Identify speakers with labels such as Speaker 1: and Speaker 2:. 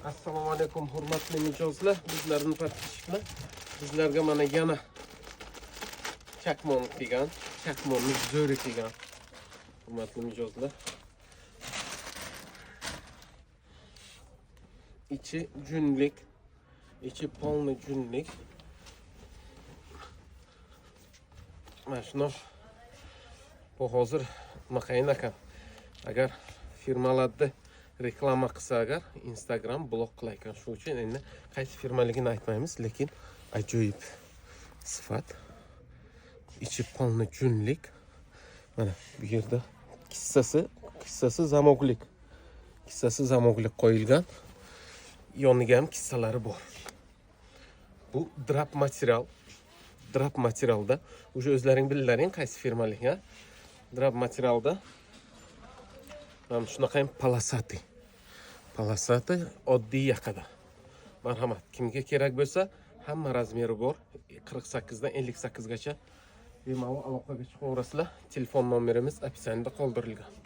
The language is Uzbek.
Speaker 1: Assalomu alaykum hurmatli mijozlar. Bizlarni podpishchilar. Bizlarga mana yana chakmon kelgan. Chakmonni zo'ri kelgan. Hurmatli mijozlar. İçi junlik, içi polni junlik. Mana shuni bu hozir maqayin ekan. Agar firmalarda reklama qilsa agar Instagram blok qilar ekan. Shu uchun endi qaysi firmaligini aytmaymiz, lekin ajoyib sifat. İçi polni junlik. Mana bu yerda kissasi zamoglik. Kissasi zamoglik qo'yilgan. Yoniga ham kissalari bor. Bu drap material. Drap materialda o'sha o'zlaring billaring qaysi firmalik, ha? Drap materialda mana shunaqa ham palasati. Palasati oddiy yaqada. Marhamat, kimga kerak bo'lsa, hamma razmeri bor. 48 dan 58 gacha bemalol aloqaga chiqaverasizlar. Telefon nomerimiz opisyonda qoldirilgan.